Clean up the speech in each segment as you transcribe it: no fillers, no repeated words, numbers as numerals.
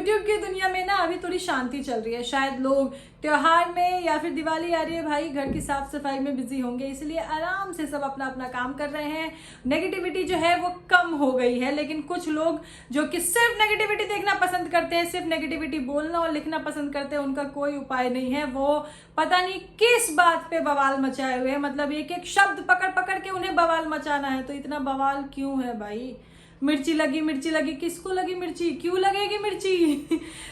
YouTube की दुनिया में ना अभी थोड़ी शांति चल रही है। शायद लोग त्योहार में या फिर दिवाली आ रही है भाई, घर की साफ सफाई में बिजी होंगे, इसलिए आराम से सब अपना अपना काम कर रहे हैं। नेगेटिविटी जो है वो कम हो गई है। लेकिन कुछ लोग जो कि सिर्फ नेगेटिविटी देखना पसंद करते हैं, सिर्फ नेगेटिविटी बोलना और लिखना पसंद करते हैं, उनका कोई उपाय नहीं है। वो पता नहीं किस बात पे बवाल मचाए हुए हैं। मतलब एक एक शब्द पकड़ पकड़ के उन्हें बवाल मचाना है। तो इतना बवाल क्यों है भाई? मिर्ची लगी, किसको लगी मिर्ची, क्यों लगेगी मिर्ची?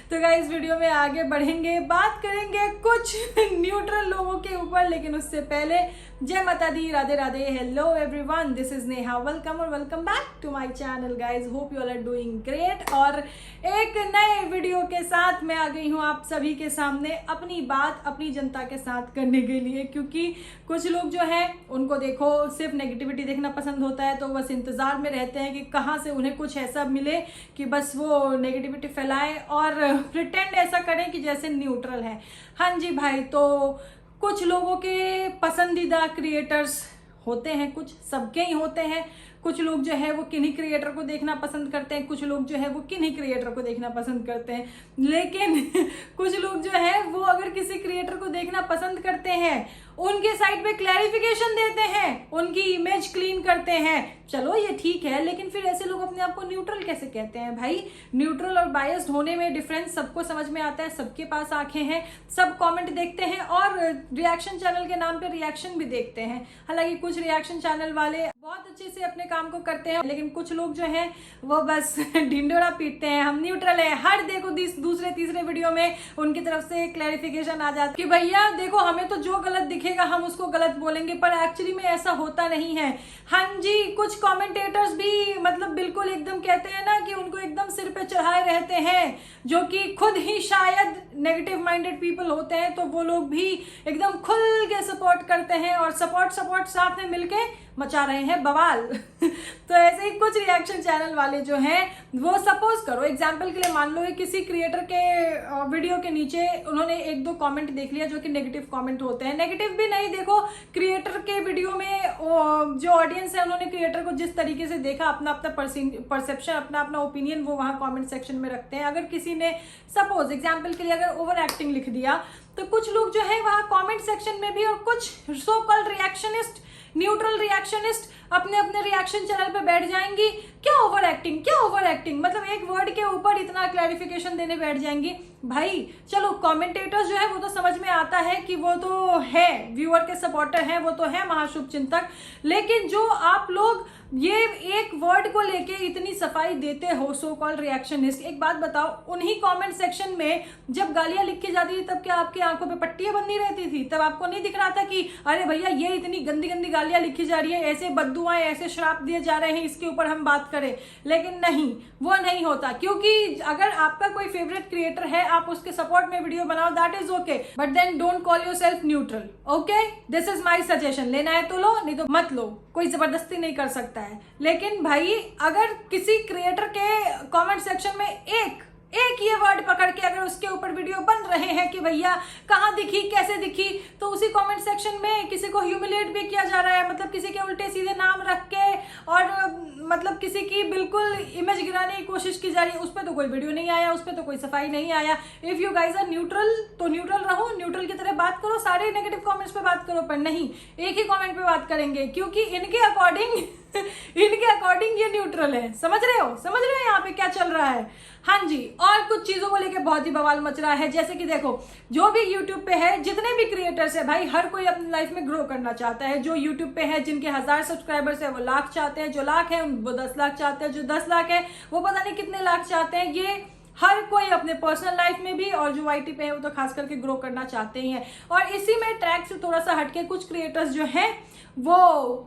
तो गाइस वीडियो में आगे बढ़ेंगे, बात करेंगे कुछ न्यूट्रल लोगों के ऊपर। लेकिन उससे पहले जय माता दी, Radhe Radhe, hello everyone, this is Neha, welcome और welcome back to my channel guys. Hope you all are doing great. और एक नए वीडियो के साथ मैं आ गई हूँ आप सभी के सामने, अपनी बात अपनी जनता के साथ करने के लिए। क्योंकि कुछ लोग जो है उनको देखो सिर्फ नेगेटिविटी देखना पसंद होता है, तो बस इंतजार में रहते हैं कि कहाँ से उन्हें कुछ ऐसा मिले कि बस वो नेगेटिविटी फैलाएं और प्रिटेंड ऐसा करें कि जैसे न्यूट्रल है। हाँ जी भाई, तो कुछ लोगों के पसंदीदा क्रिएटर्स होते हैं, कुछ सबके ही होते हैं। कुछ लोग जो है वो किन्हीं क्रिएटर को देखना पसंद करते हैं, कुछ लोग जो है वो किन्हीं क्रिएटर को देखना पसंद करते हैं। लेकिन कुछ लोग जो है वो अगर किसी क्रिएटर को देखना पसंद करते हैं, उनके साइड पे क्लैरिफिकेशन देते हैं, उनकी इमेज क्लीन करते हैं, चलो ये ठीक है। लेकिन फिर ऐसे लोग अपने आप को न्यूट्रल कैसे कहते हैं भाई? न्यूट्रल और बायस्ड होने में डिफरेंस सबको समझ में आता है, सबके पास आंखें हैं, सब कमेंट देखते हैं और रिएक्शन चैनल के नाम पे रिएक्शन भी देखते हैं। हालांकि कुछ रिएक्शन चैनल वाले बहुत अच्छे से अपने काम को करते हैं, लेकिन कुछ लोग जो हैं वो बस ढिंडोरा पीटते हैं, हम न्यूट्रल है। हर देखो दूसरे तीसरे वीडियो में उनकी तरफ से क्लैरिफिकेशन आ जाता है कि भैया देखो हमें तो जो गलत दिखेगा हम उसको गलत बोलेंगे, पर एक्चुअली में ऐसा होता नहीं है। हाँ जी, कुछ कमेंटेटर्स भी मतलब बिल्कुल एकदम कहते हैं ना कि उनको एकदम सिर पे चढ़ाए रहते हैं, जो कि खुद ही शायद नेगेटिव माइंडेड पीपल होते हैं। तो वो लोग भी एकदम खुल के सपोर्ट करते हैं और सपोर्ट साथ में मिलके मचा रहे हैं बवाल। तो ऐसे ही कुछ रिएक्शन चैनल वाले जो हैं वो, सपोज करो एग्जांपल के लिए मान लो किसी क्रिएटर के वीडियो के नीचे उन्होंने एक दो कमेंट देख लिया जो कि नेगेटिव कमेंट होते हैं। नेगेटिव भी नहीं, देखो क्रिएटर के वीडियो में जो ऑडियंस है उन्होंने क्रिएटर को जिस तरीके से देखा, अपना अपना परसेप्शन, अपना अपना ओपिनियन वो वहां कमेंट सेक्शन में रखते हैं। अगर किसी ने सपोज एग्जाम्पल के लिए अगर ओवर एक्टिंग लिख दिया, तो कुछ लोग जो है वहां कमेंट सेक्शन में भी और कुछ सो कॉल्ड रिएक्शनिस्ट, न्यूट्रल रिएक्शनिस्ट अपने अपने रिएक्शन चैनल पे बैठ जाएंगी। क्या ओवर एक्टिंग, मतलब एक वर्ड के ऊपर इतना क्लैरिफिकेशन देने बैठ जाएंगी। भाई चलो कमेंटेटर्स जो है वो तो समझ में आता है कि वो तो है व्यूअर के सपोर्टर हैं, वो तो है महाशुभ चिंतक। लेकिन जो आप लोग ये एक वर्ड को लेके इतनी सफाई देते हो, सो कॉल्ड रिएक्शनिस्ट, एक बात बताओ, उन्हीं कमेंट सेक्शन में जब गालियां लिखी जाती थी तब क्या आपकी आंखों पे पट्टियां बंधी रहती थी? तब आपको नहीं दिख रहा था कि अरे भैया ये इतनी गंदी गंदी गालियां लिखी जा रही है, ऐसे बद्दुआएं, ऐसे श्राप दिए जा रहे हैं, इसके ऊपर हम बात करें? लेकिन नहीं, वो नहीं होता। क्योंकि अगर आपका कोई फेवरेट क्रिएटर है, आप उसके सपोर्ट में वीडियो बनाओ, that is okay, but then don't call yourself neutral. Okay, this is my suggestion. लेना है तो लो, नहीं तो मत लो, कोई जबरदस्ती नहीं कर सकता है। लेकिन भाई अगर किसी क्रिएटर के कमेंट सेक्शन में एक ये वर्ड पकड़ के अगर उसके ऊपर वीडियो बन रहे हैं कि भैया कहाँ दिखी, कैसे दिखी, तो उसी कमेंट सेक्शन में किसी को ह्यूमिलेट भी किया जा रहा है, मतलब किसी के उल्टे सीधे नाम रख के और मतलब किसी की बिल्कुल इमेज गिराने की कोशिश की जा रही है। उस पर तो कोई वीडियो नहीं आया, उस पर तो कोई सफाई नहीं आया। If you guys are neutral तो न्यूट्रल रहो, न्यूट्रल की तरह बात करो, सारे नेगेटिव कमेंट्स पे बात करो, पर नहीं एक ही कमेंट पे बात करेंगे, क्योंकि इनके अकॉर्डिंग ये न्यूट्रल है। समझ रहे हो यहाँ पे क्या चल रहा है? हाँ जी, और कुछ चीजों को लेके बहुत ही बवाल मच रहा है। जैसे कि देखो, जो भी यूट्यूब पे है, जितने भी क्रिएटर्स है भाई, हर कोई अपनी लाइफ में ग्रो करना चाहता है। जो यूट्यूब पे है, जिनके 1000 सब्सक्राइबर्स है वो लाख चाहते हैं, जो लाख है वो 10 लाख चाहते हैं, जो 10 लाख है वो पता नहीं कितने लाख चाहते हैं। ये हर कोई अपने पर्सनल लाइफ में भी, और जो वाईटी पे है वो तो खास करके ग्रो करना चाहते ही हैं। और इसी में ट्रैक से थोड़ा सा हटके कुछ क्रिएटर्स जो हैं वो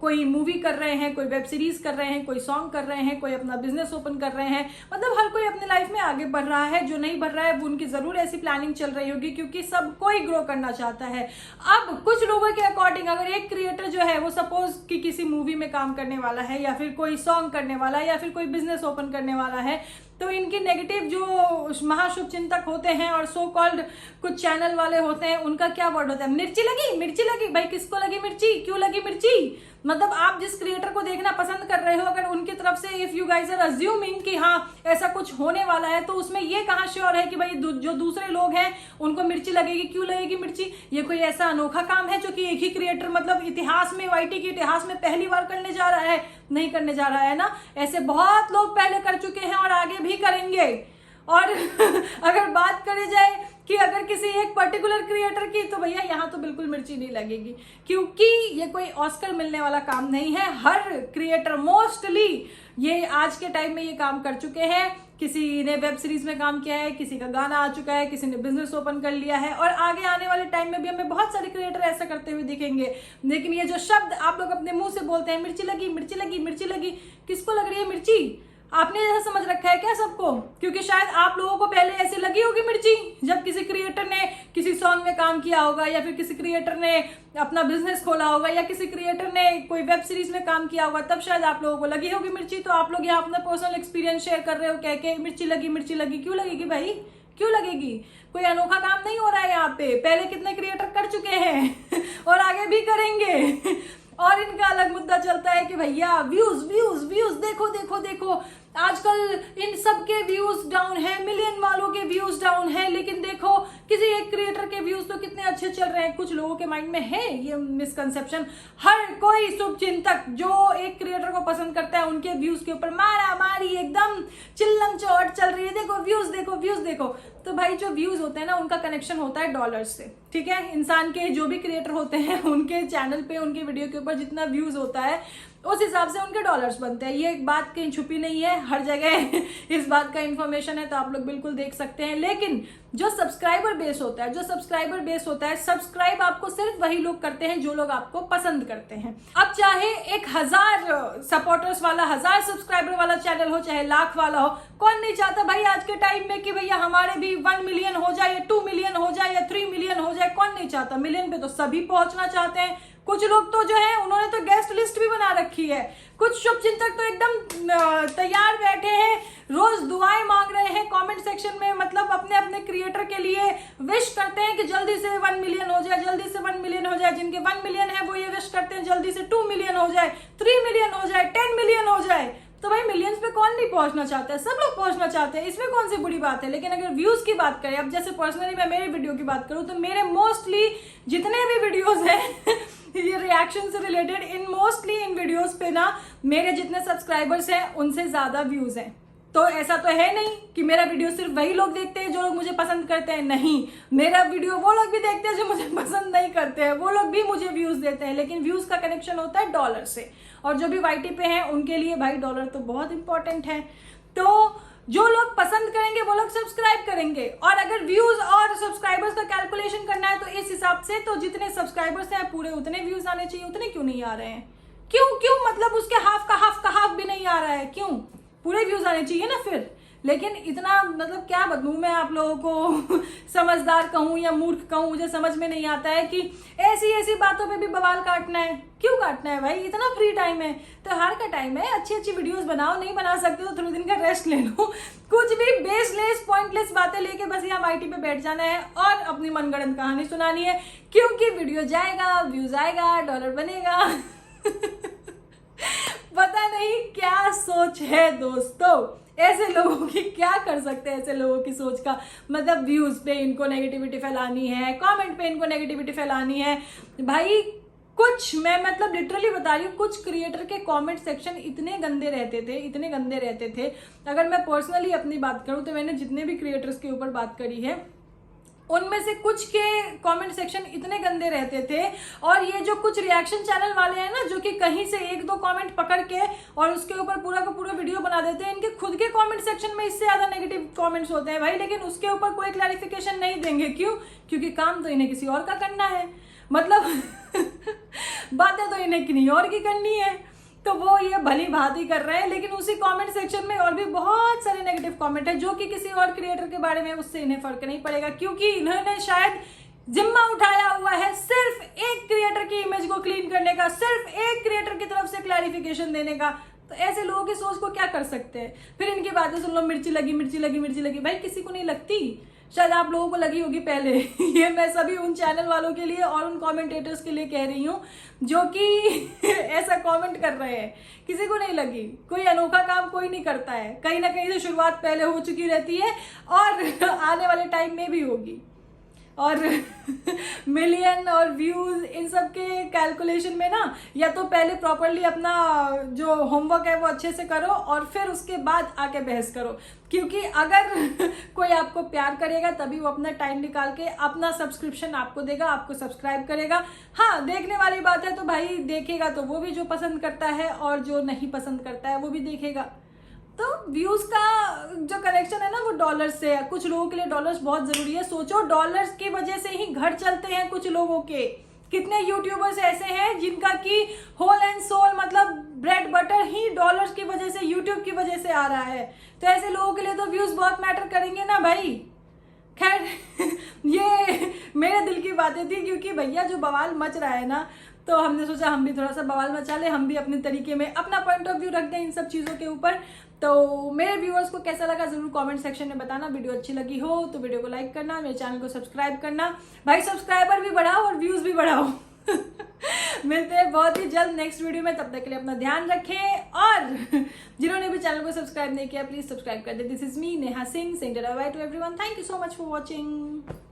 कोई मूवी कर रहे हैं, कोई वेब सीरीज कर रहे हैं, कोई सॉन्ग कर रहे हैं, कोई अपना बिजनेस ओपन कर रहे हैं। मतलब हर कोई अपने लाइफ में आगे बढ़ रहा है। जो नहीं बढ़ रहा है वो उनकी जरूर ऐसी प्लानिंग चल रही होगी, क्योंकि सब कोई ग्रो करना चाहता है। अब कुछ लोगों के अकॉर्डिंग अगर एक क्रिएटर जो है वो सपोज कि किसी मूवी में काम करने वाला है, या फिर कोई सॉन्ग करने वाला है, या फिर कोई बिजनेस ओपन करने वाला है, तो इनकी नेगेटिव जो महाशुभ चिंतक होते हैं और सो कॉल्ड कुछ चैनल वाले होते हैं, उनका क्या वर्ड होता है? मिर्ची लगी, भाई किसको लगी मिर्ची, क्यों लगी मिर्ची? मतलब आप जिस क्रिएटर को देखना पसंद कर रहे हो, अगर उनकी तरफ से if you guys are assuming कि हाँ ऐसा कुछ होने वाला है, तो उसमें ये कहाँ श्योर है कि भाई जो दूसरे लोग हैं उनको मिर्ची लगेगी? क्यों लगेगी मिर्ची? ये कोई ऐसा अनोखा काम है जो कि एक ही क्रिएटर मतलब इतिहास में, वाईटी के इतिहास में पहली बार करने जा रहा है? नहीं करने जा रहा है ना। ऐसे बहुत लोग पहले कर चुके हैं और आगे भी करेंगे। और अगर बात करी जाए कि अगर किसी एक पर्टिकुलर क्रिएटर की, तो भैया यहाँ तो बिल्कुल मिर्ची नहीं लगेगी, क्योंकि ये कोई ऑस्कर मिलने वाला काम नहीं है। हर क्रिएटर मोस्टली ये आज के टाइम में ये काम कर चुके हैं। किसी ने वेब सीरीज में काम किया है, किसी का गाना आ चुका है, किसी ने बिजनेस ओपन कर लिया है, और आगे आने वाले टाइम में भी हमें बहुत सारे क्रिएटर ऐसा करते हुए दिखेंगे। लेकिन ये जो शब्द आप लोग अपने मुंह से बोलते हैं, मिर्ची लगी, मिर्ची लगी, मिर्ची लगी, किसको लग रही है मिर्ची? आपने ऐसा समझ रखा है क्या सबको? क्योंकि शायद आप लोगों को पहले ऐसे लगी होगी मिर्ची जब किसी क्रिएटर ने किसी सॉन्ग में काम किया होगा, या फिर किसी क्रिएटर ने अपना बिजनेस खोला होगा, या किसी क्रिएटर ने कोई वेब सीरीज में काम किया होगा, तब शायद आप लोगों को लगी होगी मिर्ची। तो आप लोग यहाँ अपना पर्सनल एक्सपीरियंस शेयर कर रहे हो कह के मिर्ची लगी, मिर्ची लगी। क्यों लगेगी भाई? क्यों लगेगी? कोई अनोखा काम नहीं हो रहा है यहाँ पे। पहले कितने क्रिएटर कर चुके हैं और आगे भी करेंगे। और इनका अलग मुद्दा चलता है कि भैया व्यूज व्यूज व्यूज, देखो देखो देखो, आजकल इन सब के व्यूज डाउन है, मिलियन वालों के व्यूज डाउन है, लेकिन देखो किसी एक क्रिएटर के व्यूज तो कितने अच्छे चल रहे हैं। कुछ लोगों के माइंड में है ये मिसकंसेप्शन। हर कोई शुभचिंतक जो एक क्रिएटर को पसंद करता है, उनके व्यूज के ऊपर मारा मारी एकदम चिल्लम चौट चल रही है, देखो व्यूज देखो व्यूज देखो। तो भाई जो व्यूज होते हैं ना, उनका कनेक्शन होता है डॉलर्स से, ठीक है। इंसान के जो भी क्रिएटर होते हैं, उनके चैनल पे, उनके वीडियो के ऊपर जितना व्यूज होता है, उस हिसाब से उनके डॉलर्स बनते हैं। ये एक बात कहीं छुपी नहीं है, हर जगह इस बात का इंफॉर्मेशन है, तो आप लोग बिल्कुल देख सकते हैं। लेकिन जो सब्सक्राइबर बेस होता है, सब्सक्राइब आपको सिर्फ वही लोग करते हैं जो लोग आपको पसंद करते हैं। अब चाहे 1000 सपोर्टर्स वाला, 1000 सब्सक्राइबर वाला चैनल हो, चाहे लाख वाला हो, कौन नहीं चाहता भाई आज के टाइम में कि भैया हमारे भी 1 मिलियन हो जाए, या 2 मिलियन हो जाए, या 3 मिलियन हो जाए? कौन नहीं चाहता? मिलियन पे तो सभी पहुंचना चाहते हैं। कुछ लोग तो जो है उन्होंने तो गेस्ट लिस्ट भी बना रखी है। कुछ शुभचिंतक तो एकदम तैयार बैठे हैं, रोज दुआएं मांग रहे हैं कमेंट सेक्शन में, मतलब अपने अपने क्रिएटर के लिए विश करते हैं कि जल्दी से 1 मिलियन हो जाए, जल्दी से 1 मिलियन हो जाए। जिनके 1 मिलियन है वो ये विश करते हैं जल्दी से 2 मिलियन हो जाए, 3 मिलियन हो जाए, 10 मिलियन हो जाए। तो भाई मिलियंस पे कौन नहीं पहुंचना चाहता है? सब लोग पहुंचना चाहते हैं, इसमें कौन सी बुरी बात है। लेकिन अगर व्यूज की बात करें, अब जैसे पर्सनली मैं मेरे वीडियो की बात करूं, तो मेरे मोस्टली जितने भी वीडियोस हैं ये रिएक्शन से related, in mostly in videos पे ना मेरे जितने सब्सक्राइबर्स हैं उनसे ज्यादा व्यूज हैं। तो ऐसा तो है नहीं कि मेरा वीडियो सिर्फ वही लोग देखते हैं जो लोग मुझे पसंद करते हैं। नहीं, मेरा वीडियो वो लोग भी देखते हैं जो मुझे पसंद नहीं करते हैं, वो लोग भी मुझे व्यूज देते हैं। लेकिन व्यूज का कनेक्शन होता है डॉलर से, और जो भी वाईटी पे हैं उनके लिए भाई डॉलर तो बहुत इंपॉर्टेंट है। तो जो लोग पसंद करेंगे वो लोग सब्सक्राइब करेंगे, और अगर व्यूज और सब्सक्राइबर्स का कैलकुलेशन करना है तो इस हिसाब से तो जितने सब्सक्राइबर्स हैं पूरे उतने व्यूज आने चाहिए। उतने क्यों नहीं आ रहे हैं? क्यों मतलब उसके हाफ का हाफ भी नहीं आ रहा है, क्यों? पूरे व्यूज आने चाहिए ना फिर। लेकिन इतना मतलब क्या बताऊं मैं आप लोगों को, समझदार कहूं या मूर्ख कहूं, मुझे समझ में नहीं आता है कि ऐसी बातों पे भी बवाल काटना है। क्यों काटना है भाई? इतना फ्री टाइम है, त्योहार का टाइम है, अच्छी वीडियोस बनाओ। नहीं बना सकते तो थोड़े दिन का रेस्ट ले लो। कुछ भी बेसलेस पॉइंटलेस बातें लेके बस यहाँ वाईटी पे बैठ जाना है और अपनी मनगढ़ंत कहानी सुनानी है, क्योंकि वीडियो जाएगा, व्यूज आएगा, डॉलर बनेगा। पता नहीं क्या सोच है दोस्तों, ऐसे लोगों की क्या कर सकते हैं। ऐसे लोगों की सोच का मतलब व्यूज पे इनको नेगेटिविटी फैलानी है, कमेंट पे इनको नेगेटिविटी फैलानी है। भाई कुछ, मैं मतलब लिटरली बता रही हूँ, कुछ क्रिएटर के कमेंट सेक्शन इतने गंदे रहते थे। अगर मैं पर्सनली अपनी बात करूँ तो मैंने जितने भी क्रिएटर्स के ऊपर बात करी है उनमें से कुछ के कमेंट सेक्शन इतने गंदे रहते थे। और ये जो कुछ रिएक्शन चैनल वाले हैं ना, जो कि कहीं से 1-2 कमेंट पकड़ के और उसके ऊपर पूरा का पूरा वीडियो बना देते हैं, इनके खुद के कमेंट सेक्शन में इससे ज्यादा नेगेटिव कमेंट्स होते हैं भाई। लेकिन उसके ऊपर कोई क्लैरिफिकेशन नहीं देंगे। क्यों? क्योंकि काम तो इन्हें किसी और का करना है, मतलब बातें तो इन्हें किन्हीं और की करनी है, तो वो ये भली भांति कर रहे हैं। लेकिन उसी कमेंट सेक्शन में और भी बहुत सारे नेगेटिव कमेंट है जो कि किसी और क्रिएटर के बारे में, उससे इन्हें फर्क नहीं पड़ेगा, क्योंकि इन्होंने शायद जिम्मा उठाया हुआ है सिर्फ एक क्रिएटर की इमेज को क्लीन करने का, सिर्फ एक क्रिएटर की तरफ से क्लैरिफिकेशन देने का। तो ऐसे लोगों की सोच को क्या कर सकते हैं? फिर इनकी बातें सुन लो, मिर्ची लगी, मिर्ची लगी, मिर्ची लगी। भाई किसी को नहीं लगती, शायद आप लोगों को लगी होगी पहले। ये मैं सभी उन चैनल वालों के लिए और उन कमेंटेटर्स के लिए कह रही हूँ जो कि ऐसा कमेंट कर रहे हैं। किसी को नहीं लगी, कोई अनोखा काम कोई नहीं करता है, कहीं ना कहीं से शुरुआत पहले हो चुकी रहती है और आने वाले टाइम में भी होगी। और मिलियन और व्यूज इन सब के कैलकुलेशन में ना, या तो पहले प्रॉपरली अपना जो होमवर्क है वो अच्छे से करो और फिर उसके बाद आके बहस करो। क्योंकि अगर कोई आपको प्यार करेगा तभी वो अपना टाइम निकाल के अपना सब्सक्रिप्शन आपको देगा, आपको सब्सक्राइब करेगा। हाँ, देखने वाली बात है तो भाई देखेगा तो वो भी जो पसंद करता है और जो नहीं पसंद करता है वो भी देखेगा। तो व्यूज का जो कनेक्शन है ना वो डॉलर से है। कुछ लोगों के लिए डॉलर्स बहुत जरूरी है। सोचो, डॉलर्स की वजह से ही घर चलते हैं कुछ लोगों के। कितने यूट्यूबर्स ऐसे हैं जिनका कि होल एंड सोल मतलब ब्रेड बटर ही डॉलर्स की वजह से, यूट्यूब की वजह से आ रहा है। तो ऐसे लोगों के लिए तो व्यूज बहुत मैटर करेंगे ना भाई। खैर ये मेरे दिल की बातें थी, क्योंकि भैया जो बवाल मच रहा है ना, तो हमने सोचा हम भी थोड़ा सा बवाल मचा ले, हम भी अपने तरीके में अपना पॉइंट ऑफ व्यू रख दें इन सब चीज़ों के ऊपर। तो मेरे व्यूअर्स को कैसा लगा जरूर कमेंट सेक्शन में बताना। वीडियो अच्छी लगी हो तो वीडियो को लाइक करना, मेरे चैनल को सब्सक्राइब करना। भाई सब्सक्राइबर भी बढ़ाओ और व्यूज भी बढ़ाओ। मिलते हैं बहुत ही जल्द नेक्स्ट वीडियो में, तब तक के लिए अपना ध्यान रखें। और जिन्होंने भी चैनल को सब्सक्राइब नहीं किया प्लीज सब्सक्राइब कर दे। This is me Neha Singh, saying bye to everyone. Thank you so much for watching.